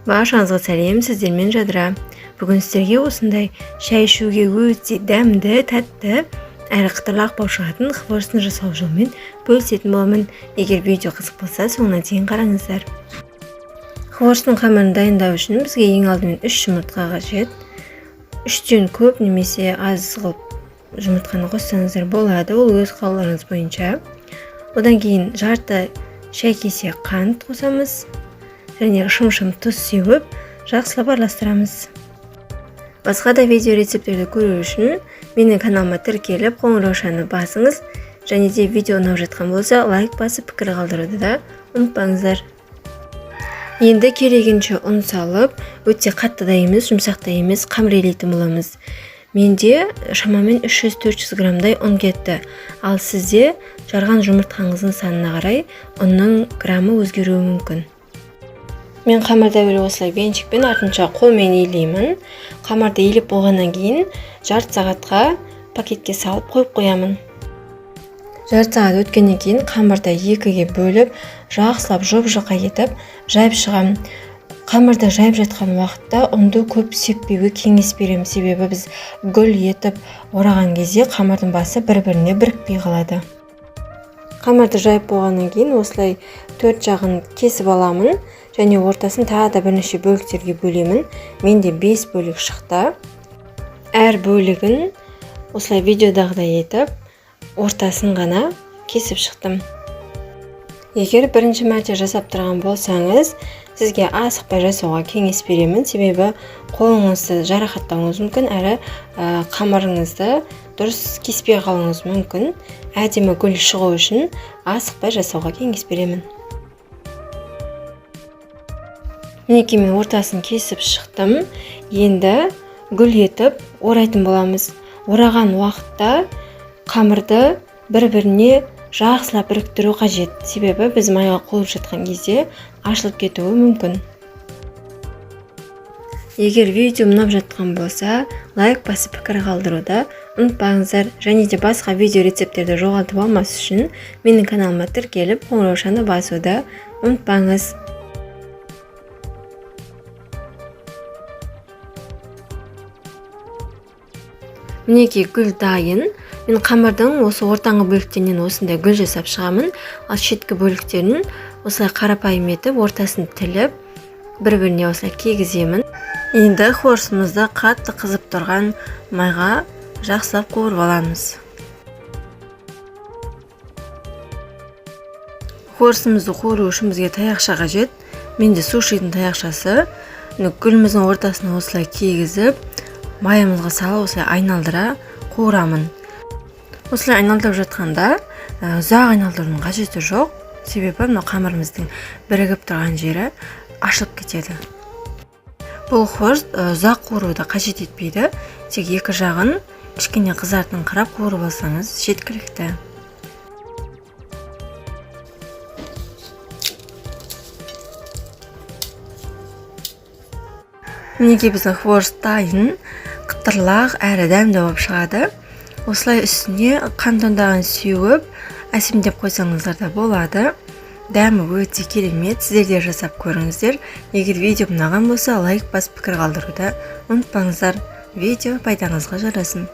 Баршаңызға сәлем, сіздермен Жадыра. Бүгін сіздерге осындай шай ішуге өте дәмді, тәтті, әрі қытырлақ болып шығатын хворостын жасау жолымен бөлісетін боламын. Егер видео қызық болса, соңына дейін қараңыздар. Хворостың қамырын дайындау үшін бізге ең алдымен 3 жұмыртқа қажет. 3-тен көп немесе аз қылып жұмыртқаны қоссаңыздар болады, ол өз қалауларыңыз бойынша. Одан кейін жарты шай кесе қант қосамыз. Және шым-шым тұз сеуіп, жақсылап араластырамыз. Басқа да видео рецептерді көру үшін менің каналыма тіркеліп, қоңыраушаны басыңыз. Және де видео ұнап жатқан болса, лайк басып пікір қалдыруды да ұмытпаңыздар. Енді керегенше ұн салып, өте қатты да емес, жұмсақ та емес, қамыр илейтін боламыз. Менде шамамен 300-400 граммдай ұн кетті. Ал сізде жарған жұмыртқаңыздың санына қарай ұнның граммы өзгеруі мүмкін. Мен қамырды әуелі осылай венчикпен, артынша қолмен илеймін. Қамырды илеп болғаннан кейін жарты сағатқа пакетке салып қойып қоямын. Жарты сағат өткеннен кейін қамырды екіге бөліп, жақсылап жұп-жұқа етіп жайып шығамын. Қамырды жайып жатқан уақытта ұнды көп сеппеуге кеңес беремін, себебі біз гүл етіп ораған кезде қамырдың басы бір-біріне бірікпей қалады. Қамырды жайып болғаннан кейін осылай 4 жағын кесіп аламын. Және ортасын тағы да бірнеше бөліктерге бөлемін. Менде 5 бөлік шықты. Әр бөлігін осылай видеодағыдай етіп, ортасын ғана кесіп шықтым. Егер бірінші мәрте жасап тұрған болсаңыз, сізге асықпай жасауға кеңес беремін, себебі қолыңызды жарақаттауыңыз мүмкін, әрі қамырыңызды дұрыс кеспей қалуыңыз мүмкін. Әдемі гүл шығу үшін асықпай жасауға кеңес беремін. Мінекей мен ортасын кесіп шықтым. Енді гүл етіп орайтын боламыз. Ораған уақытта қамырды бір-біріне жақсылап біріктіру қажет. Себебі біз майға қойып жатқан кезде ашылып кетуі мүмкін. Егер видео ұнап жатқан болса, лайк басып пікір қалдыруды ұмытпаңыздар. Және де басқа видео рецептерді жоғалтып алмас үшін менің каналыма тіркеліп, қоңыраушаны басуды ұмытпаңыз. Мінекей гүл дайын. Мен қамырдың осы ортаңғы бөліктерінен осындай гүл жасап шығамын. Ал шеткі бөліктерін осылай қарапайым етіп, ортасын тіліп, бір-біріне осылай кигіземін. Енді хворостымызды қатты қызып тұрған майға жақсылап қуырып аламыз. Хворостымызды қуыру үшін бізге таяқша қажет. Менде сушидің таяқшасы. Гүліміздің ортасына осылай кигізіп, майымызға салып осылай айналдыра қуырамын. Осылай айналдырып жатқанда ұзақ айналдырудың қажеті жоқ, себебі қамырымыздың бірігіп тұрған жері ашылып кетеді. Бұл хворост ұзақ қуыруды қажет етпейді, тек екі жағын кішкене қызартыңқырап қуырып алсаңыз жеткілікті. Мінекей біздің хворост дайын, қытырлақ әрі дәмді болып шығады. Осылай үстіне қант ұндағын сеуіп, әсемдеп қойсаңыздар да болады. Дәмі өте керемет, сіздер де жасап көріңіздер. Егер видео ұнаған болса, лайк басып пікір қалдыруды ұмытпаңыздар. Видео пайдаңызға жарасын.